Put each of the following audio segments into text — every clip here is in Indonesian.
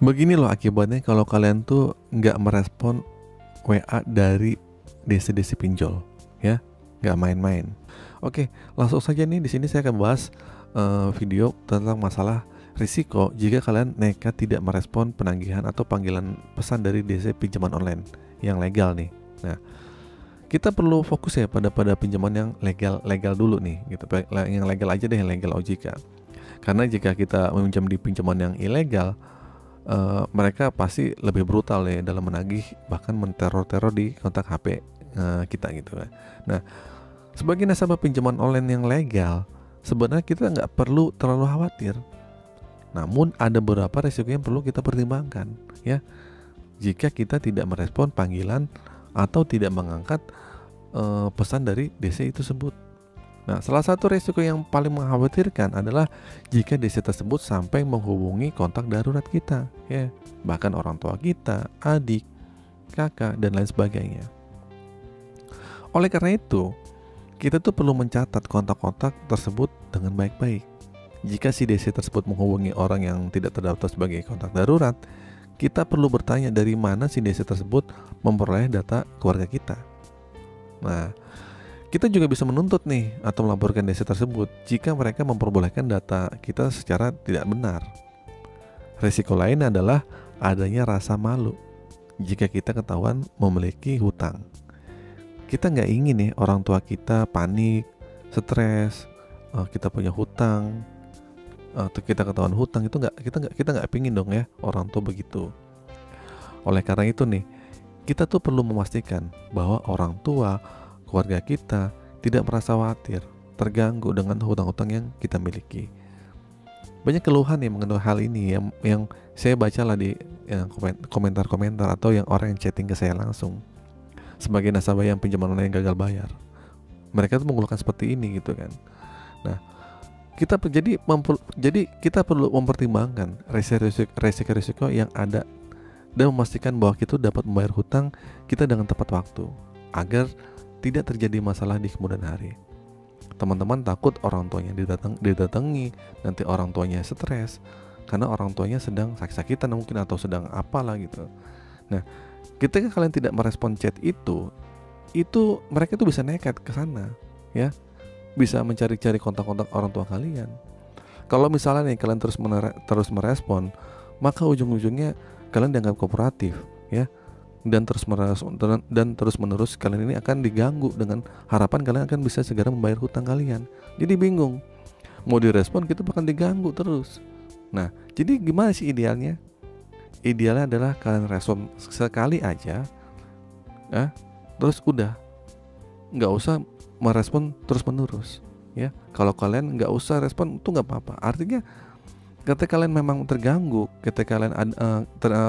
Begini loh akibatnya kalau kalian tuh nggak merespon WA dari DC-DC pinjol, ya, nggak main-main. Oke, langsung saja nih di sini saya akan bahas video tentang masalah risiko jika kalian nekat tidak merespon penanggihan atau panggilan pesan dari DC pinjaman online yang legal nih. Nah, kita perlu fokus ya pada pinjaman yang legal dulu nih, gitu. Yang legal aja deh, yang legal OJK. Karena jika kita meminjam di pinjaman yang ilegal, mereka pasti lebih brutal ya dalam menagih, bahkan menteror-teror di kontak HP kita gitu kan. Nah, sebagai nasabah pinjaman online yang legal, sebenarnya kita nggak perlu terlalu khawatir. Namun ada beberapa resiko yang perlu kita pertimbangkan ya, jika kita tidak merespon panggilan atau tidak mengangkat pesan dari DC tersebut. Nah, salah satu resiko yang paling mengkhawatirkan adalah jika DC tersebut sampai menghubungi kontak darurat kita, ya, bahkan orang tua kita, adik, kakak, dan lain sebagainya. Oleh karena itu, kita tuh perlu mencatat kontak-kontak tersebut dengan baik-baik. Jika si DC tersebut menghubungi orang yang tidak terdaftar sebagai kontak darurat, kita perlu bertanya dari mana si DC tersebut memperoleh data keluarga kita. Nah, kita juga bisa menuntut nih atau melaporkan DC tersebut jika mereka memperbolehkan data kita secara tidak benar. Risiko lain adalah adanya rasa malu jika kita ketahuan memiliki hutang. Kita nggak ingin nih orang tua kita panik, stres, kita punya hutang, atau kita ketahuan hutang. Itu kita nggak pingin dong ya orang tua begitu. Oleh karena itu nih, kita tuh perlu memastikan bahwa orang tua, keluarga kita tidak merasa khawatir, terganggu dengan hutang-hutang yang kita miliki. Banyak keluhan yang mengenai hal ini yang saya baca lah di komentar-komentar atau yang orang yang chatting ke saya langsung. Sebagai nasabah yang pinjaman online gagal bayar, mereka tuh mengeluhkan seperti ini gitu kan. Nah, kita kita perlu mempertimbangkan resiko-resiko yang ada dan memastikan bahwa kita dapat membayar hutang kita dengan tepat waktu agar tidak terjadi masalah di kemudian hari. Teman-teman takut orang tuanya didatangi, nanti orang tuanya stres karena orang tuanya sedang sakit-sakitan mungkin atau sedang apalah gitu. Nah, ketika kalian tidak merespon chat itu mereka tuh bisa nekat ke sana ya, bisa mencari-cari kontak-kontak orang tua kalian. Kalau misalnya nih kalian terus merespon, maka ujung-ujungnya kalian dianggap kooperatif ya, dan terus menerus kalian ini akan diganggu dengan harapan kalian akan bisa segera membayar hutang kalian. Jadi bingung, mau direspon kita bahkan diganggu terus. Nah, jadi gimana sih idealnya? Idealnya adalah kalian respon sekali aja, terus udah, nggak usah merespon terus menerus ya. Kalau kalian nggak usah respon itu nggak apa-apa. Artinya ketika kalian memang terganggu, ketika kalian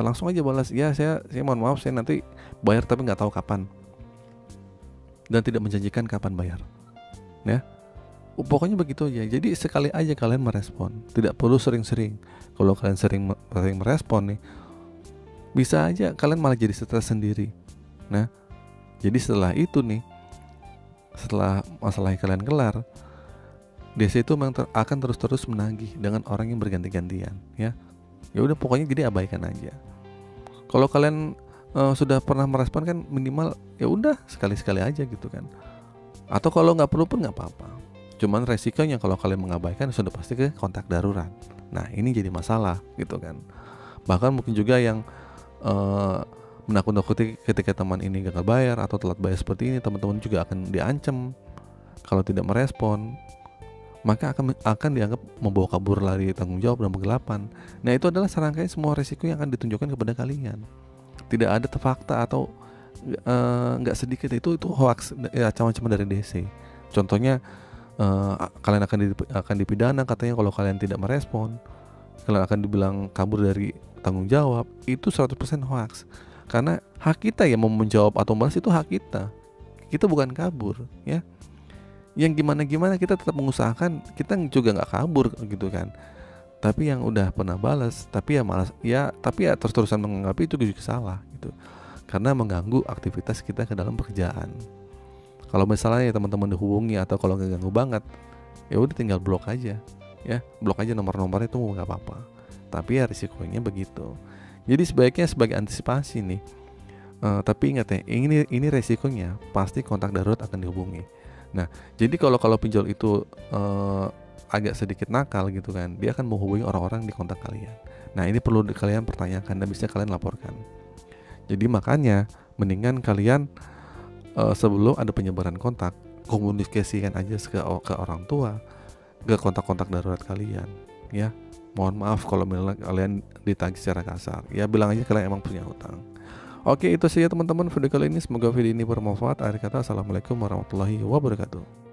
langsung aja balas, ya saya mohon maaf saya nanti bayar tapi nggak tahu kapan dan tidak menjanjikan kapan bayar ya. Pokoknya begitu aja. Jadi sekali aja kalian merespon, tidak perlu sering-sering. Kalau kalian sering merespon nih, bisa aja kalian malah jadi stres sendiri. Nah, jadi setelah itu nih, setelah masalah kalian kelar, DC itu memang akan terus menagih dengan orang yang berganti-gantian ya. Ya udah pokoknya jadi abaikan aja. Kalau kalian sudah pernah merespon kan minimal ya udah sekali-sekali aja gitu kan. Atau kalau nggak perlu pun nggak apa-apa. Cuman resikonya kalau kalian mengabaikan sudah pasti ke kontak darurat. Nah, ini jadi masalah gitu kan. Bahkan mungkin juga yang menakut-nakuti ketika teman ini gagal bayar atau telat bayar seperti ini, teman-teman juga akan diancam kalau tidak merespon. Maka akan dianggap membawa kabur lari tanggung jawab dan penggelapan. Nah, itu adalah serangkaian semua risiko yang akan ditunjukkan kepada kalian. Tidak ada fakta atau nggak sedikit itu hoax ya, ancaman dari DC. Contohnya kalian akan dipidana katanya kalau kalian tidak merespon. Kalian akan dibilang kabur dari tanggung jawab. Itu 100% hoax. Karena hak kita ya mau menjawab atau membalas itu hak kita. Kita bukan kabur ya. Yang gimana kita tetap mengusahakan, kita juga nggak kabur gitu kan. Tapi yang udah pernah balas, tapi ya terus-terusan menganggap itu juga salah gitu, karena mengganggu aktivitas kita ke dalam pekerjaan. Kalau misalnya ya teman-teman dihubungi atau kalau ngeganggu banget, ya udah tinggal blok aja ya, blok aja nomor-nomornya itu nggak apa-apa. tapi ya risikonya begitu. Jadi sebaiknya sebagai antisipasi nih, tapi ingat ya, ini resikonya pasti kontak darurat akan dihubungi. Nah, jadi kalau pinjol itu agak sedikit nakal gitu kan, dia akan menghubungi orang-orang di kontak kalian. Nah, ini perlu kalian pertanyakan dan bisa kalian laporkan. Jadi makanya mendingan kalian sebelum ada penyebaran kontak, komunikasikan aja ke orang tua, ke kontak-kontak darurat kalian, ya. Mohon maaf kalau misalnya kalian ditagih secara kasar. Ya bilang aja kalian emang punya hutang. Oke, itu saja teman-teman video kali ini. Semoga video ini bermanfaat. Akhir kata, assalamualaikum warahmatullahi wabarakatuh.